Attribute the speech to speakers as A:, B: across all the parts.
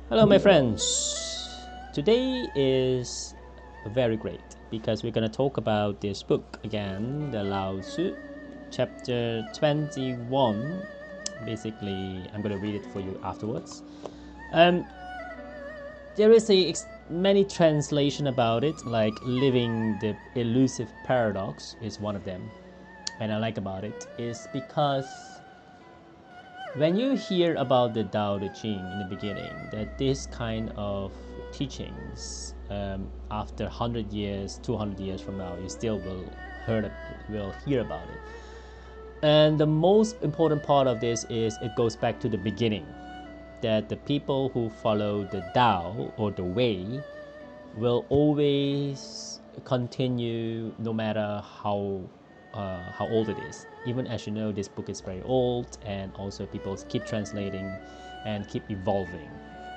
A: Hello, my friends. Today is very great because we're going to talk about this book again, the Lao Tzu, chapter 21. Basically, I'm going to read it for you afterwards. Um, there is many translation about it, like living the elusive paradox is one of them. And I like about it is because when you hear about the Tao Te Ching in the beginning, that this kind of teachings, after 100 years, 200 years from now, you still will hear about it. And the most important part of this is it goes back to the beginning, that the people who follow the Tao or the way will always continue no matter how old it is. Even as you know, this book is very old, and also people keep translating and keep evolving.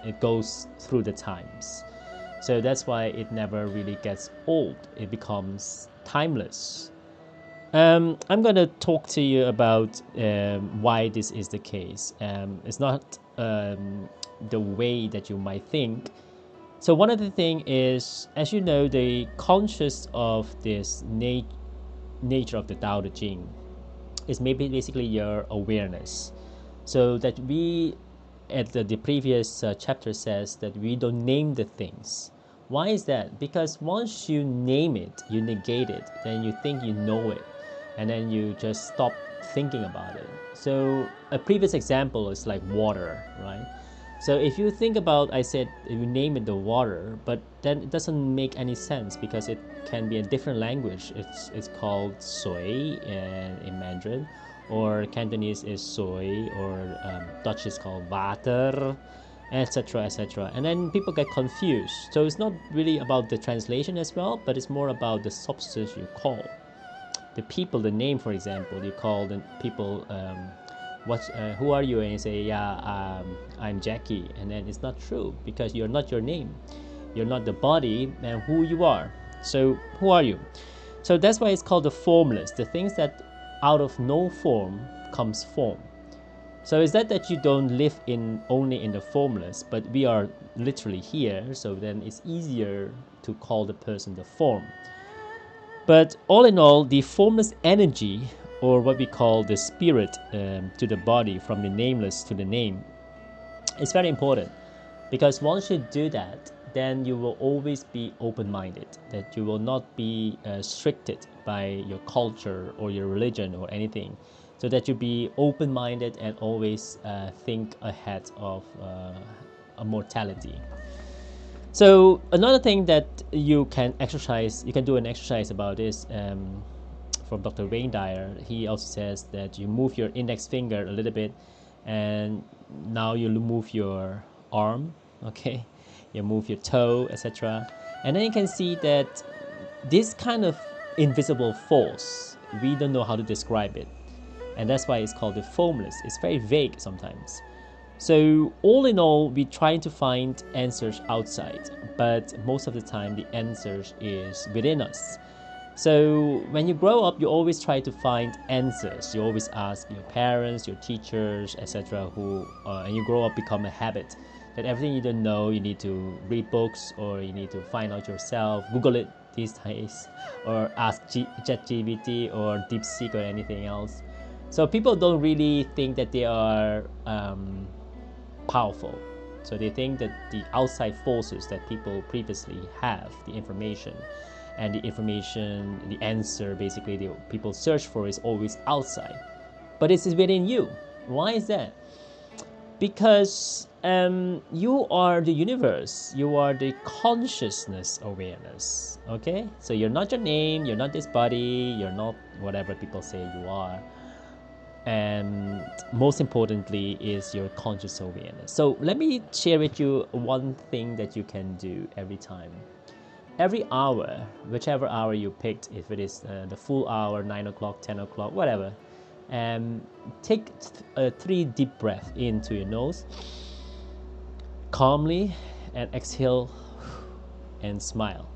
A: It goes through the times. So that's why it never really gets old. It becomes timeless. I'm going to talk to you about why this is the case. It's not the way that you might think. So one of the thing is, as you know, the conscious of this nature of the Tao Te Ching is maybe basically your awareness. So that we, at the previous chapter says that we don't name the things. Why is that? Because once you name it, you negate it, then you think you know it, and then you just stop thinking about it. So a previous example is like water, right? So if you think about, I said you name it the water, but then it doesn't make any sense because it can be a different language. It's called sui in Mandarin, or Cantonese is soy, or Dutch is called water, etc., etc. And then people get confused. So it's not really about the translation as well, but it's more about the substance you call. The people, the name, for example, you call the people, who are you? And you say, yeah, I'm Jackie. And then it's not true because you're not your name. You're not the body and who you are. So who are you? So that's why it's called the formless. The things that out of no form comes form. So is that you don't live only in the formless, but we are literally here. So then it's easier to call the person the form. But all in all, the formless energy, or what we call the spirit to the body, from the nameless to the name, is very important. Because once you do that, then you will always be open-minded, that you will not be restricted by your culture or your religion or anything. So that you be open-minded and always think ahead of a mortality. So another thing that you can do an exercise about this, from Dr. Wayne Dyer. He also says that you move your index finger a little bit, and now you move your arm, okay? You move your toe, etc. And then you can see that this kind of invisible force, we don't know how to describe it. And that's why it's called the formless. It's very vague sometimes. So all in all, we're trying to find answers outside, but most of the time the answers is within us. So when you grow up, you always try to find answers. You always ask your parents, your teachers, etc. And you grow up, become a habit that everything you don't know, you need to read books, or you need to find out yourself, Google it these days, or ask ChatGPT or DeepSeek or anything else. So people don't really think that they are powerful. So they think that the outside forces that people previously have, the information, and the information, the answer basically the people search for is always outside. But it's within you. Why is that? Because you are the universe. You are the consciousness awareness. Okay? So you're not your name, you're not this body, you're not whatever people say you are. And most importantly is your conscious awareness. So let me share with you one thing that you can do every time. Every hour, whichever hour you picked, if it is the full hour, 9 o'clock, 10 o'clock, whatever, take 3 deep breaths into your nose calmly, and exhale and smile.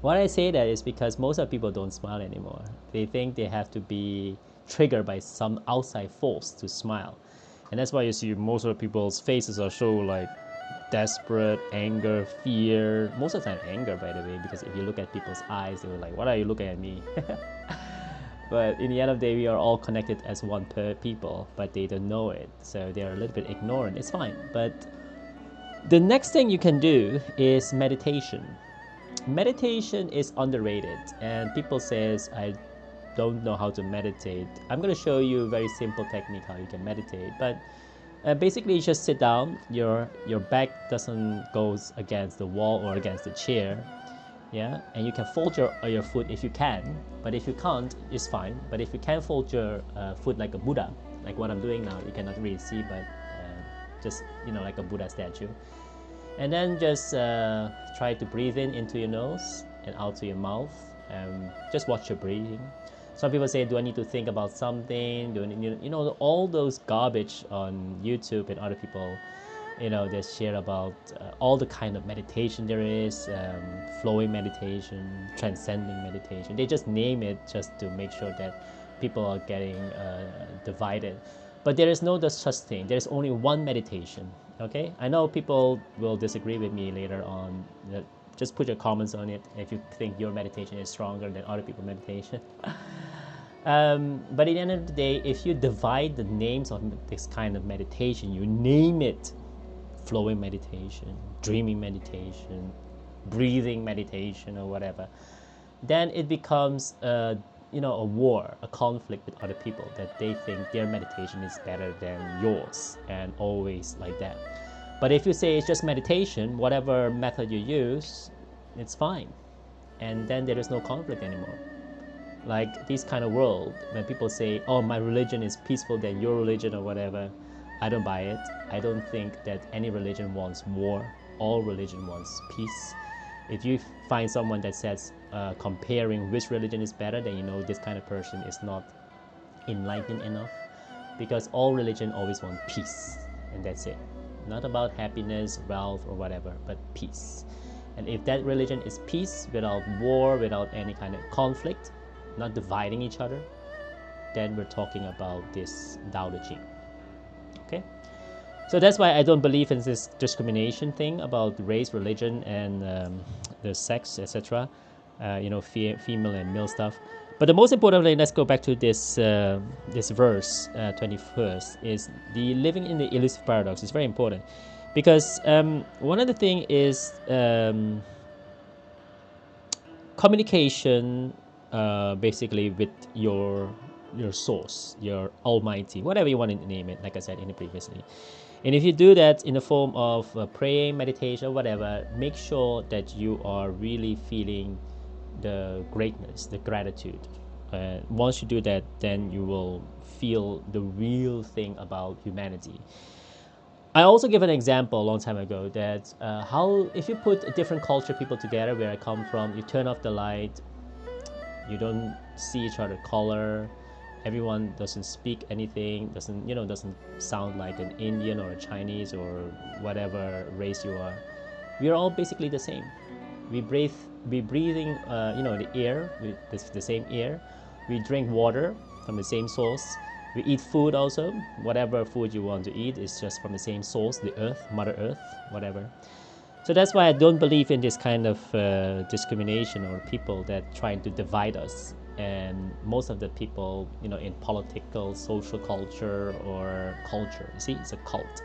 A: Why I say that is because most of people don't smile anymore. They think they have to be triggered by some outside force to smile. And that's why you see most of the people's faces are so like desperate, anger, fear. Most of the time anger, by the way, because if you look at people's eyes, they were like, what are you looking at me? But in the end of the day, we are all connected as one people, but they don't know it. So they're a little bit ignorant. It's fine. But the next thing you can do is meditation. Meditation is underrated, and people says, I don't know how to meditate. I'm going to show you a very simple technique how you can meditate. But basically, you just sit down. Your back doesn't goes against the wall or against the chair, yeah. And you can fold your foot if you can. But if you can't, it's fine. But if you can fold your foot like a Buddha, like what I'm doing now, you cannot really see, but just like a Buddha statue. And then just try to breathe in into your nose and out to your mouth, and just watch your breathing. Some people say, do I need to think about something? Do I need, all those garbage on YouTube, and other people, they share about all the kind of meditation there is, flowing meditation, transcending meditation. They just name it just to make sure that people are getting divided. But there is no such thing. There's only one meditation. Okay, I know people will disagree with me later on. Just put your comments on it if you think your meditation is stronger than other people's meditation. But at the end of the day, if you divide the names of this kind of meditation, you name it flowing meditation, dreaming meditation, breathing meditation, or whatever, then it becomes a war, a conflict with other people, that they think their meditation is better than yours, and always like that. But if you say it's just meditation, whatever method you use, it's fine, and then there is no conflict anymore. Like this kind of world, when people say, oh, my religion is peaceful than your religion or whatever, I don't buy it. I don't think that any religion wants war. All religion wants peace. If you find someone that says comparing which religion is better, then this kind of person is not enlightened enough, because all religion always want peace, and that's it. Not about happiness, wealth, or whatever, but peace. And if that religion is peace, without war, without any kind of conflict, not dividing each other, then we're talking about this Tao Te Ching. Okay? So that's why I don't believe in this discrimination thing about race, religion, and the sex, etc. Female and male stuff. But the most importantly, let's go back to this this verse 21st, is the living in the elusive paradox. It's very important, because one of the thing is communication, basically with your source, your almighty, whatever you want to name it, like I said in the previously. And if you do that in the form of praying, meditation, whatever, make sure that you are really feeling the greatness, the gratitude. Once you do that, then you will feel the real thing about humanity. I also give an example a long time ago that how if you put different culture people together, where I come from, you turn off the light, you don't see each other color, everyone doesn't speak anything, doesn't sound like an Indian or a Chinese or whatever race you are. We are all basically the same. We breathing the air, the same air. We drink water from the same source. We eat food also. Whatever food you want to eat is just from the same source, the earth, Mother Earth, whatever. So that's why I don't believe in this kind of discrimination, or people that trying to divide us. And most of the people, in political, social culture, or culture, see, it's a cult,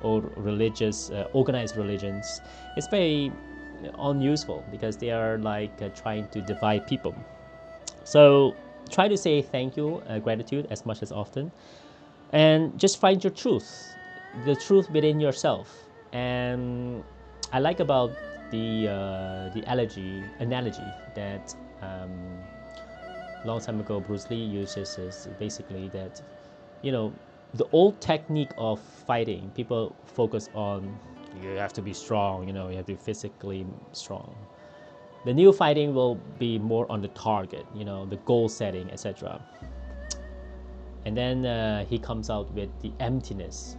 A: or religious, organized religions, it's very unuseful, because they are like trying to divide people. So try to say thank you, gratitude as much as often, and just find your truth, the truth within yourself. And I like about the analogy that long time ago Bruce Lee uses, is basically that the old technique of fighting, people focus on you have to be strong, you have to be physically strong. The new fighting will be more on the target, the goal setting, etc. And then he comes out with the emptiness,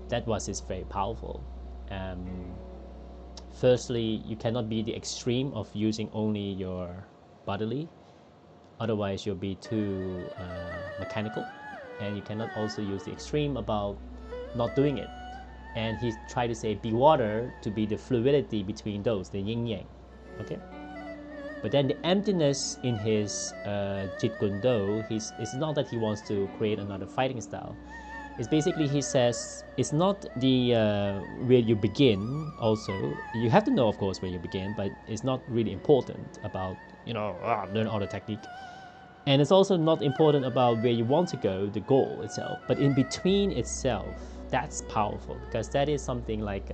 A: that is very powerful. Firstly, you cannot be the extreme of using only your bodily, otherwise you'll be too mechanical. And you cannot also use the extreme about not doing it. and he tried to say be water to be the fluidity between those, the yin yang. Okay. But then the emptiness in his Jeet Kune Do, it's not that he wants to create another fighting style. It's basically, he says, it's not the where you begin. Also, you have to know, of course, where you begin, but it's not really important about learn all the technique. And it's also not important about where you want to go, the goal itself. But in between itself, that's powerful, because that is something like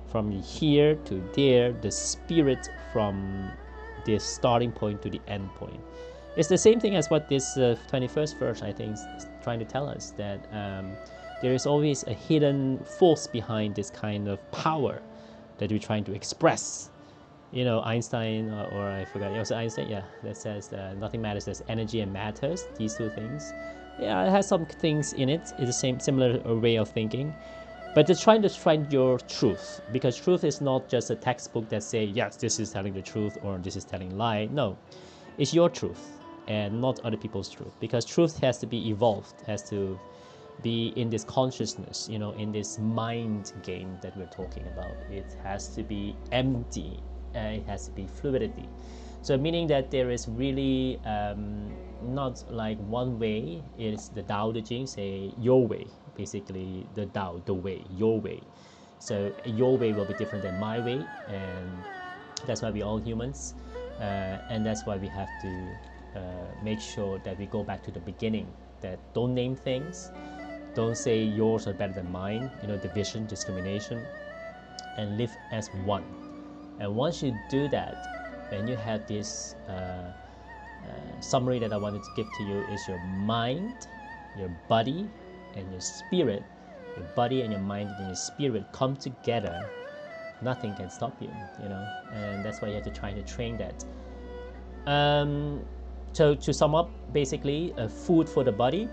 A: from here to there, the spirit from the starting point to the end point. It's the same thing as what this 21st verse, I think, is trying to tell us, that there is always a hidden force behind this kind of power that we're trying to express. Einstein, or I forgot, it was Einstein, yeah, that says nothing matters, there's energy and matters, these two things. Yeah, it has some things in it. It's the same, similar way of thinking. But it's trying to find your truth, because truth is not just a textbook that say, yes, this is telling the truth or this is telling lie. No, it's your truth and not other people's truth, because truth has to be evolved, has to be in this consciousness, in this mind game that we're talking about. It has to be empty, it has to be fluidity. So meaning that there is really not like one way. It's the Tao Te Ching say your way, basically the Tao, the way, your way. So your way will be different than my way, and that's why we're all humans, and that's why we have to make sure that we go back to the beginning, that don't name things, don't say yours are better than mine, division, discrimination, and live as one. And once you do that, then you have this summary that I wanted to give to you is your mind, your body, and your spirit. Your body and your mind and your spirit come together. Nothing can stop you, and that's why you have to try to train that. So to sum up, basically, food for the body,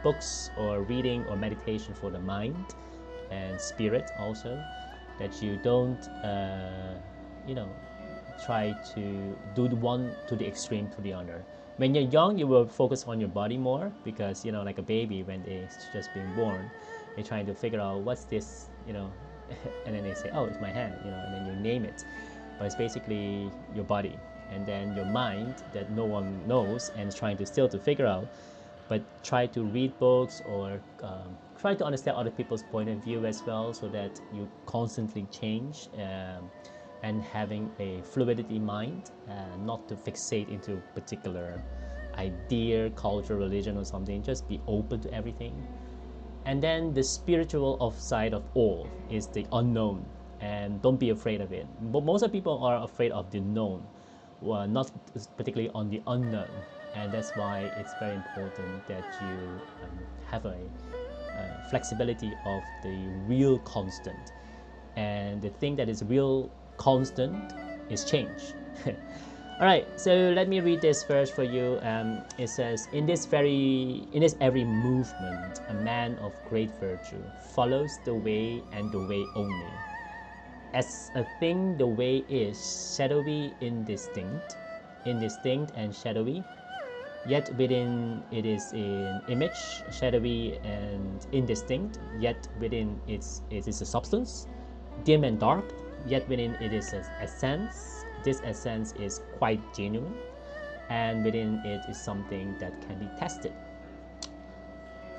A: books or reading or meditation for the mind and spirit also, that you don't try to do the one to the extreme to the other. When you're young, you will focus on your body more, because like a baby, when they're just being born, they're trying to figure out what's this, and then they say, oh, it's my hand, and then you name it. But it's basically your body, and then your mind that no one knows and is trying to still to figure out. But try to read books, or try to understand other people's point of view as well, so that you constantly change, and having a fluidity mind, not to fixate into a particular idea, culture, religion, or something. Just be open to everything. And then the spiritual side of all is the unknown, and don't be afraid of it. But most of people are afraid of the known, well, not particularly on the unknown. And that's why it's very important that you have a flexibility of the real constant. And the thing that is real constant is change. All right, so let me read this verse for you. It says, in this every movement, a man of great virtue follows the way, and the way only. As a thing, the way is shadowy, indistinct and shadowy. Yet within it is in image, shadowy and indistinct. Yet within it is a substance, dim and dark. Yet within it is a essence. This essence is quite genuine, and within it is something that can be tested.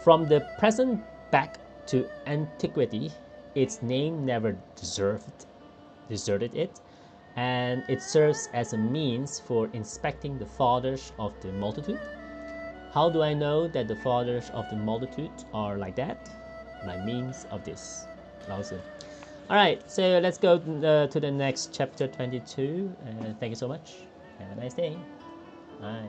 A: From the present back to antiquity, its name never deserted it, and it serves as a means for inspecting the fathers of the multitude. How do I know that the fathers of the multitude are like that? By means of this, Lao Tzu. All right, so let's go to the next chapter 22. Thank you so much. Have a nice day. Bye.